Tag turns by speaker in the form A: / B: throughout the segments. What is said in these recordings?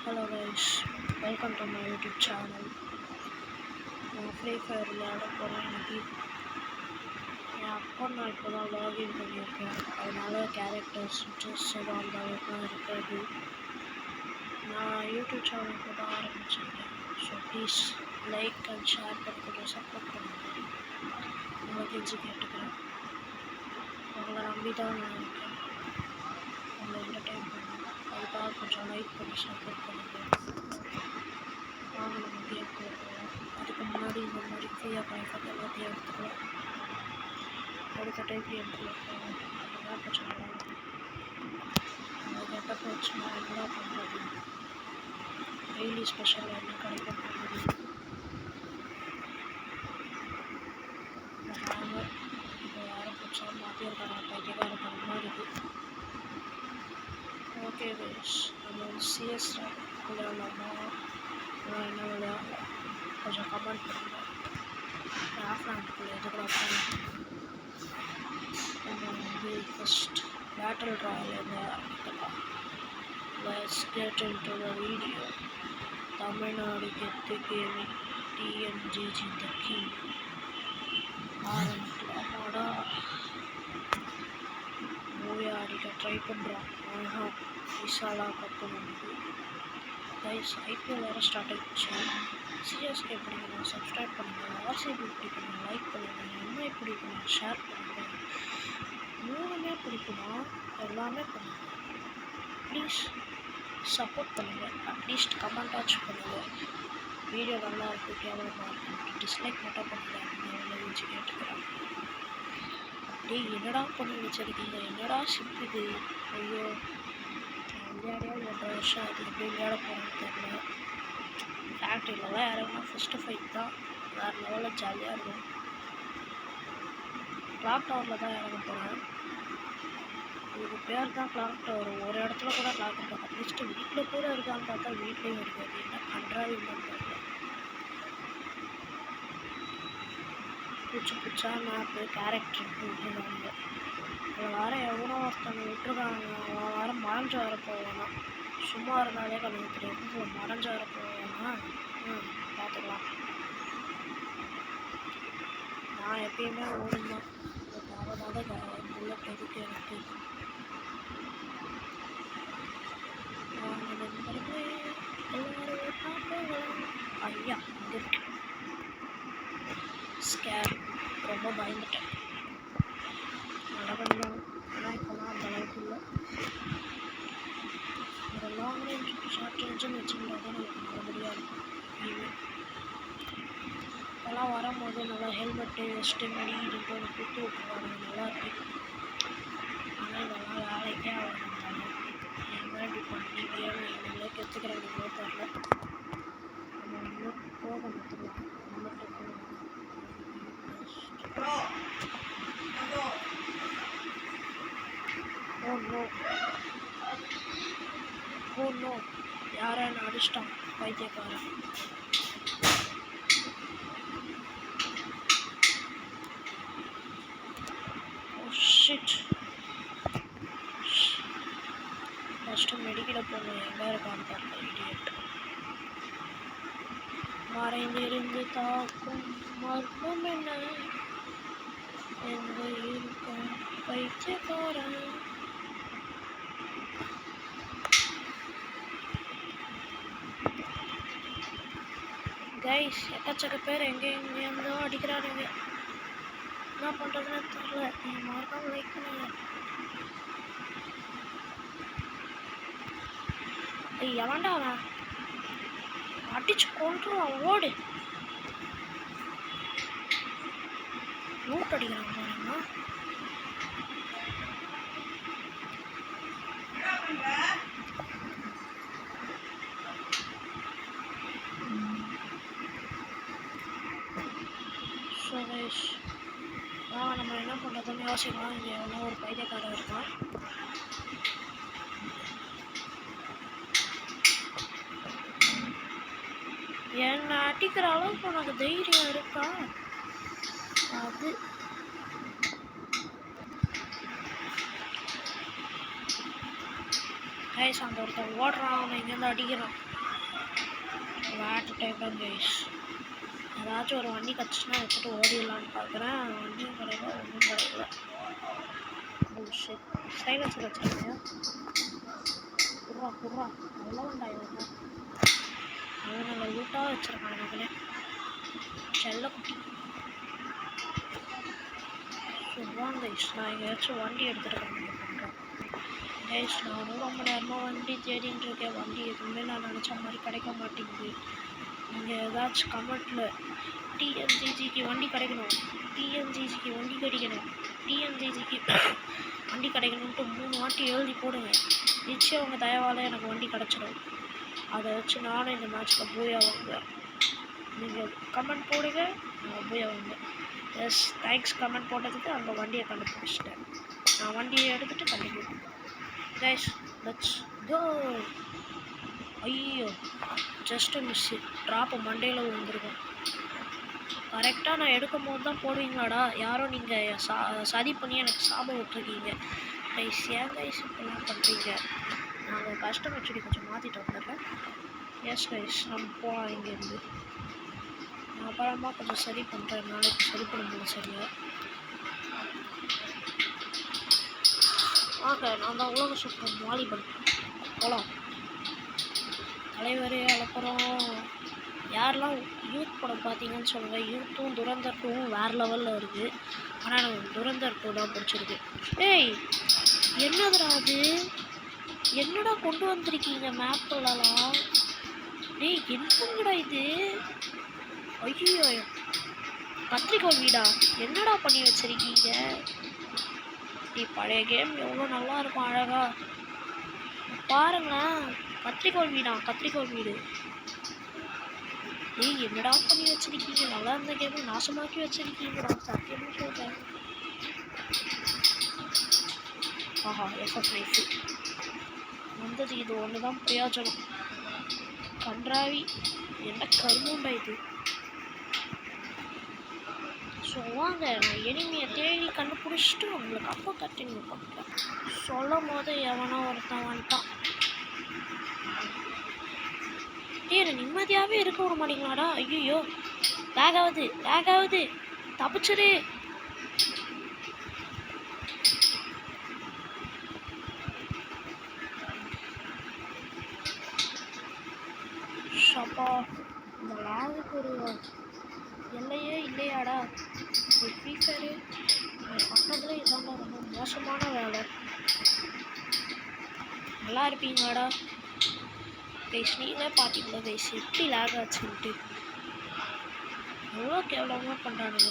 A: Hello guys, welcome to my YouTube channel. நான் free fire விளையாட போகிறேன். எனக்கு என் அக்கௌண்ட் நான் இப்போ தான் லாகின் பண்ணியிருக்கேன். அதனால கேரக்டர்ஸ் ட்ரெஸ் எல்லாம் அந்த அளவுக்குலாம் இருக்காது. நான் யூடியூப் சேனல் இப்போ தான் ஆரம்பிச்சிருக்கேன். So please like and share பண்ணி கொஞ்சம் சப்போர்ட் பண்ணுங்கள். உங்களுக்கு கெஞ்சி கேட்டுக்கிறேன். உங்களை நம்பி தான் நான் இருக்கேன். உங்களை என்டர்டெயின் பண்ணுவேன். அதுக்காக கொஞ்சம் லைக் பண்ணி சப்போர்ட் பண்ணுங்கள். வாங்க நம்ம கேம் போகலாம். அதுக்கு முன்னாடி இந்த மாதிரி ஃப்ரீயாக காய்ஃபட் எல்லாத்தையும் எடுத்துக்கலாம். அடுத்த டைம் கேம் போகலாம். அதுதான் கொஞ்சம் நல்லா இருக்கும். அந்த கெட்டப் வச்சு நான் என்ன பண்ணுறது, டெய்லி ஸ்பெஷல் என்ன கிடைக்கும் பண்ணுறது. இந்த ஹேமர் இப்போ ஆரம்பிச்சா மாற்றியிருக்காங்க. பைத்தியக்கார தரமாக இருக்குது. ஓகே கைஸ், நம்ம வந்து சிஎஸ் விளையாடலாமா என்ன விளையாடலாம் கொஞ்சம் கமெண்ட் பண்ணுங்கள். ஆஃப்லாண்டுக்குள்ளே எதுக்குள்ள நம்ம வந்து ஃபஸ்ட் பேட்டில் ராயல் ஆரம்பிக்கலாம். Let's get into the video. Tamil Nadu கெத்து கேமிங் டிஎன்ஜிஜி த கிங் ஆரம்பிக்கலாமாடா. மூவி ஆடிக்க ட்ரை பண்ணுறோம். விசாலா கப்பு வந்து கைஸ் ஐபிஎல் வேறு ஸ்டார்ட் ஆகிடுச்சு. சிஎஸ்கே பிடிக்கணும், சப்ஸ்கிரைப் பண்ணுங்கள். ஆர்சிபி பிடிக்கணும், லைக் பண்ணுங்கள். எம்ஐ பிடிக்கணும், ஷேர் பண்ணுங்கள். மூணுமே பிடிக்குமா, எல்லாமே பண்ணுங்கள். ப்ளீஸ் சப்போர்ட் பண்ணுங்கள். அட்லீஸ்ட் கமெண்டாச்சும் பண்ணுங்கள். வீடியோ நல்லா இருக்குது, கேவலமாக இருக்குது, டிஸ்லைக் மட்டும் பண்ணுங்கள். நீங்கள் வச்சு கேட்டுக்கிறேன். அப்படியே என்னடா பண்ணி வச்சிருக்கீங்க, என்னடா சிப்புது. ஐயோ, விளையாடியா 1.5 வருஷம் அது எப்படி விளையாட போகிறேன்னு தெரியல. ஃபேக்ட்ரியிலலாம் இறங்கினா ஃபஸ்ட்டு ஃபைட் தான் வேறு லெவலில் ஜாலியாக இருக்கும். கிளாக் டவரில் தான் இறங்க போகிறேன். இதுக்கு பேர் தான் கிளாக் டவர். ஒரு இடத்துல கூட கிளாக் இருக்காது. அட்லீஸ்ட்டு வீட்டில் கூட இருக்கான்னு பார்த்தா வீட்லேயும் இருக்காது. என்ன கன்றாவி பண்ணுறாங்க. புதுசா மேப்பு கேரக்டர் விட்டுருக்காங்க. அதில் வேறு எவ்வளோ ஒருத்தவங்க விட்டுருக்காங்க. அவன் வேறு மறைஞ்சு வர போவானா. சும்மா இருந்தாலே கணக்கு தெரியாது. மறைஞ்சு வர போவானா. பார்த்துக்கலாம். நான் எப்பயுமே ஓடுந்தான். அதனால புல்லட் எதுக்கு எனக்கு. ஐயா இங்கே இருக்கு. ஸ்கேர் ரொம்ப பயந்துட்டேன். நடக்கணும். ஆனால் இப்போலாம் அந்த அளவுக்கு இல்லை. ஒரு லாங் ரேஞ்ச் ஷார்ட் ரேஞ்சுன்னு வச்சுருந்தா தான் நமக்கு நல்லபடியாக இருக்கும். இப்போலாம் வரும்போது நல்லா ஹெல்மெட்டு வெஸ்ட்டு மெடி இதுக்கு ஒன்று கொடுத்து விட்டுருவாங்க. நல்லாயிருக்கு. ஆனால் இதெல்லாம் வேலைக்கே ஆகணும். எங்கே இப்படி பண்ணி கேம் எங்களே கற்றுக்கிறாங்களோ தெரில. நம்ம இன்னும் போக மாற்றலாம். ஓ நோ, யாரான்னு அடிச்சிட்டான் பைத்தியக்காரன். Oh shit. ஃபஸ்ட்டு மெடிக்கலை போகணும். எங்கே இருக்கான்னு பார்த்தேன். இடியட். மறைந்திருந்து தாக்கும் மர்மம் என்ன, எங்கே இருக்கும் பைத்தியக்காரன். கைஸ் எக்கச்சக்க பேர் எங்கேருந்தோ அடிக்கிறாருங்க. என்ன பண்ணுறதுன்னு தெரியல. நீங்கள் மறக்காமல் லைக் பண்ணுங்க. எவன்டா அவன் அடிச்சு கொண்டுருவான். ஓடு. லூட் அடிக்கிறான் பாருங்க. ஸோ கைஸ் நம்ம என்ன பண்ணுறதுன்னு யோசிக்கலாம். இங்கே எவ்வளோ ஒரு பைத்தியக்காரன் இருக்கான். என்னை அடிக்கிற அளவுக்கு உனக்கு தைரியம் இருக்கா? அது கைஸ் அந்த ஒருத்தன் ஓடுறான், அவனை இங்கேருந்து அடிக்கிறான். வேட்டு டைப்பர் கைஸ். ஏதாச்சும் ஒரு வண்டி கிடச்சின்னா வச்சுட்டு ஓடிடலான்னு பார்க்குறேன். வண்டியும் கிடைக்கல, ஒன்றும் கிடைக்கல. சைலன்ஸர் வச்சுருக்கேன். குர்ரா அவ்வளோ வேண்டாம். அவனை லூட்டாக வச்சுருக்கான் எனக்குள்ளே. செல்லக்குட்டி சொல்லுவாங்க கைஸ். நான் எங்கேயாச்சும் வண்டி எடுத்துகிட்டு பண்ணுறேன் கைஸ். நானும் ரொம்ப நேரமாக வண்டி தேடின்னு இருக்கேன். வண்டி எதுவுமே நான் நினச்ச மாதிரி கிடைக்க மாட்டேங்குது. நீங்கள் ஏதாச்சும் கமெண்ட்டில் டிஎன்ஜிஜிக்கு வண்டி கிடைக்கணும், டிஎன்ஜிஜிக்கு வண்டி கிடைக்கணும், டிஎன்ஜிஜிக்கு வண்டி கிடைக்கணுன்ட்டு 3 வாட்டி எழுதி போடுங்க. நிச்சயம் அவங்க தயவால் எனக்கு வண்டி கிடச்சிடும். அதை வச்சு நானும் இந்த மேட்ச்சில் பூயா வாங்குவேன். நீங்கள் கமெண்ட் போடுங்க, நான் பூயா வாங்குவேன். எஸ், தேங்க்ஸ் கமெண்ட் போட்டதுக்கு. அந்த வண்டியை கண்டுபிடிச்சிட்டேன். நான் வண்டியை எடுத்துகிட்டு கண்டுபிடிப்பேன் கைஸ். Let's go. ஐயோ ஜஸ்ட்டு மிஸ்ஸு. ட்ராப்பு மண்டையில் விழுந்துருக்கும். கரெக்டாக நான் எடுக்கும் போது தான் போடுவீங்களாடா? யாரோ நீங்கள் சதி பண்ணி எனக்கு சாபம் விட்டுருக்கீங்க கைஸ். ஏன் கைஸ் இப்படிலாம் பண்ணுறீங்க? நாங்கள் கஸ்டமர் செடி கொஞ்சம் மாற்றிட்டு வந்துடுறேன். எஸ் கைஸ், நம்ம போகலாம் இங்கேருந்து. நான் அப்புறமா கொஞ்சம் சரி பண்ணுறேன். நாளைக்கு சரி பண்ணும்போது சரியா. வாங்க, நான் தான் உலக சுற்றம் வாலிபன். போகலாம். தலைவரே அப்புறம் யாரெல்லாம் யூத் படம் பார்த்தீங்கன்னு சொல்லுங்கள். யூத்தும் துரந்தர் 2வும் வேறு லெவலில் இருக்குது. ஆனால் எனக்கு துரந்தர் 2 தான் பிடிச்சிருக்கு. ஏய் என்னதுடா அது? என்னடா கொண்டு வந்திருக்கீங்க மேப்லலாம்? டேய் என்னங்கடா இது? ஐயோ கத்திரிக்கோள் வீடா? என்னடா பண்ணி வச்சுருக்கீங்க? பழைய கேம் எவ்வளோ நல்லா இருக்கும் அழகா. பாருங்களேன், கத்திரிக்கோள் வீடா? கத்திரிக்கோள் வீடு. ஏய் என்னடா பண்ணி வச்சிருக்கீங்க? நல்லா இருந்த கேம் நாசமாக்கி வச்சிருக்கீங்கடா, சத்தியமாக சொல்கிறேன். ஆஹா எஃப்எஃப் நைஃபு வந்தது. இது ஒன்று தான் பிரயோஜனம். கன்றாவி என்ன கருமுண்டா இது. ஸோ வாங்க, நான் எனிமையை தேடி கண்டுபிடிச்சிட்டு உங்களுக்கு அப்போ கண்டினியூ பண்ணுறேன். சொல்லும் போது எவனோ ஒருத்தன் வந்துட்டான். ஏன் நிம்மதியாகவே இருக்க விட மாட்டீங்களாடா? ஐயோ லேகாவது தப்பிச்சிரு. ஷப்பா, இந்த லேகுக்கு ஒரு எல்லையே இல்லையாடா? ஒரு ஃப்ரீ ஃபயரு பக்கத்தில் இதாண்டா ரொம்ப மோசமான வேலை. நல்லா இருப்பீங்களாடா கைஸ்? நீங்களே பார்த்தீங்களா கைஸ் எப்படி லேக் ஆச்சுன்ட்டு? எவ்வளோ கேவலமாக பண்ணுறானுங்க.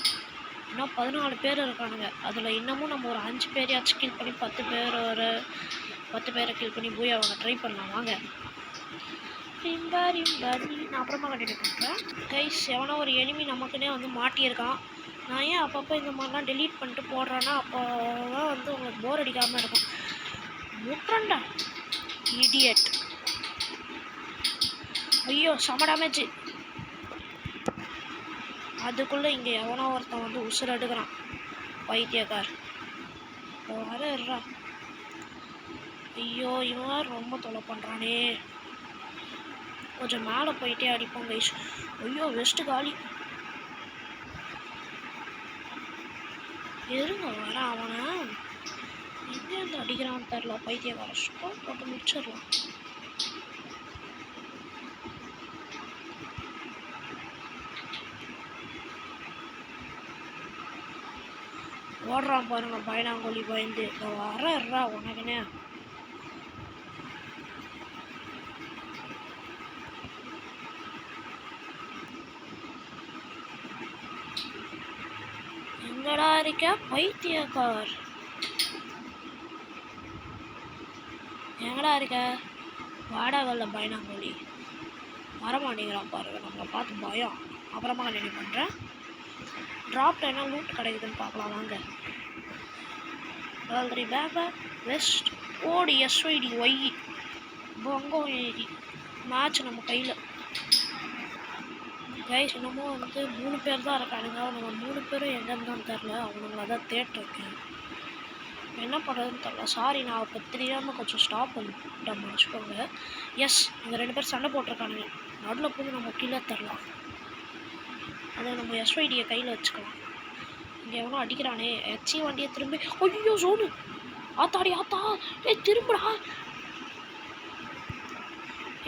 A: இன்னும் 14 பேர் இருக்கானுங்க. அதில் இன்னமும் நம்ம ஒரு 5 பேரையாச்சும் கில் பண்ணி 10 பேரை கில் பண்ணி போய் அவங்க ட்ரை பண்ணலாம். வாங்க நான் அப்புறமா கண்டினியூ பண்ணுறேன் கைஸ். எவனோ ஒரு எனிமி நமக்குன்னே வந்து மாட்டியிருக்கான். நான் ஏன் அப்பப்போ இந்த மாதிரிலாம் டெலீட் பண்ணிட்டு போடுறேன்னா அப்போ தான் வந்து உங்களுக்கு போர் அடிக்காமல் இருக்கும். முட்டுறண்டா இடியட். ஐயோ செம டேமேஜ். அதுக்குள்ளே இங்கே எவனோ ஒருத்தன் வந்து உசுறு எடுக்கிறான் பைத்தியக்கார். வரா. ஐயோ இவன் ரொம்ப தொலை பண்ணுறானே. கொஞ்சம் மேலே போயிட்டே அடிப்போம் கைஸ். ஐயோ வெஸ்ட்டு காலி. எருங்க வர அவனை எங்கேருந்து அடிக்கிறான்னு தெரில பைத்தியக்கார. ஸ்கோப் போட்டு முடிச்சிடலாம். ஓடுறான் பாருங்க பயனாங்கோலி பயந்து. வரா உனக்குன்னு. எங்கடா இருக்க பைத்தியக்கார்? எங்கடா இருக்க? வாடகல்ல பயனாங்கோலி வரமாட்டேங்கிறான் பாருங்க. நம்மளை பார்த்து பயம். அப்புறமா கண்டினியூ பண்ணுறேன். ட்ராப்ல என்ன லூட் கிடைக்குதுன்னு பார்க்கலாம் வாங்க. ஆல்ரெடி பேக் வெஸ்ட் ஓடி எஸ்ஒய்டி ஒய் பொங்கோ ஏடி மேட்ச் நம்ம கையில் கைஸ். இன்னமும் வந்து 3 பேர் தான் இருக்கானுங்க. அவனுங்க 3 பேரும் எங்கேருந்தான்னு தெரில. அவனுங்களை தான் தேட்டிருக்கேன். என்ன பண்ணுறதுன்னு தெரியல. சாரி, நான் இப்போ தெரியாமல் கொஞ்சம் ஸ்டாப் பண்ணிட்டேன், மன்னிச்சுக்கோங்க. எஸ், இந்த 2 பேர் சண்டை போட்டிருக்கானுங்க. நடுவில் போய் நம்ம கீழே தரலாம். அதை நம்ம எஸ்ஒய்டியை கையில் வச்சுக்கலாம். இங்கே எவனோ அடிக்கிறானே. எச்சி வண்டியை திரும்பி. ஐயோ ஜோனு, ஆத்தாடி ஆத்தா. திரும்புடா.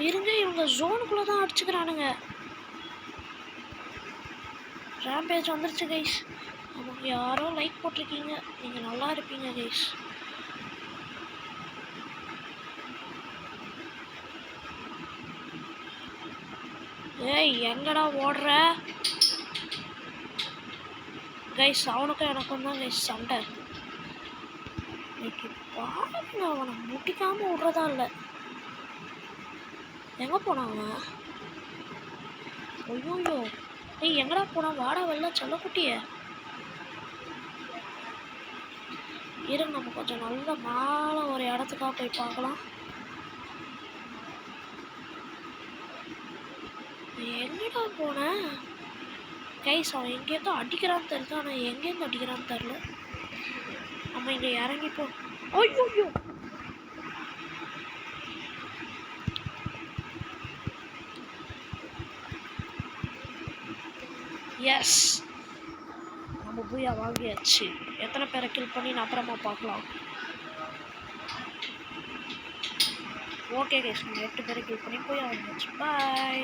A: இருங்க, இவங்க ஜோனுக்குள்ளே தான் அடிச்சுக்கிறானுங்க. ரேம்பேஜ் வந்துருச்சு கைஸ். நமக்கு யாரோ லைக் போட்டிருக்கீங்க, நீங்கள் நல்லா இருப்பீங்க கைஸ். ஏய், எங்கடா ஓடுற கைஸ்? அவனுக்கும் எனக்கும் தான் கைஸ் சண்டை. இன்னைக்கு பாருங்க, அவனை முட்டிக்காமல் விட்றதா இல்லை. எங்கே போனான் அவன்? ஐயோயோ, ஏய் எங்கடா போனான்? வாடா வெளில சொல்லக்குட்டிய. இருங்க, நம்ம கொஞ்சம் நல்ல மேலே ஒரு இடத்துக்காக போய் பார்க்கலாம். எங்கடா போனேன் கைஸ்? அவன் எங்கேருந்தோ அடிக்கிறான்னு தெரியுது, ஆனால் எங்கேருந்து அடிக்கிறான்னு தெரில. நம்ம இங்கே இறங்கிப்போம். ஐயோயோ, எஸ், நம்ம பூயா வாங்கியாச்சு. எத்தனை பேரை கில் பண்ணி நான் அப்புறமா பார்க்கலாம். ஓகே கைஸ், நம்ம 8 பேரை கில் பண்ணி பூயா வாங்கியாச்சு. பாய்.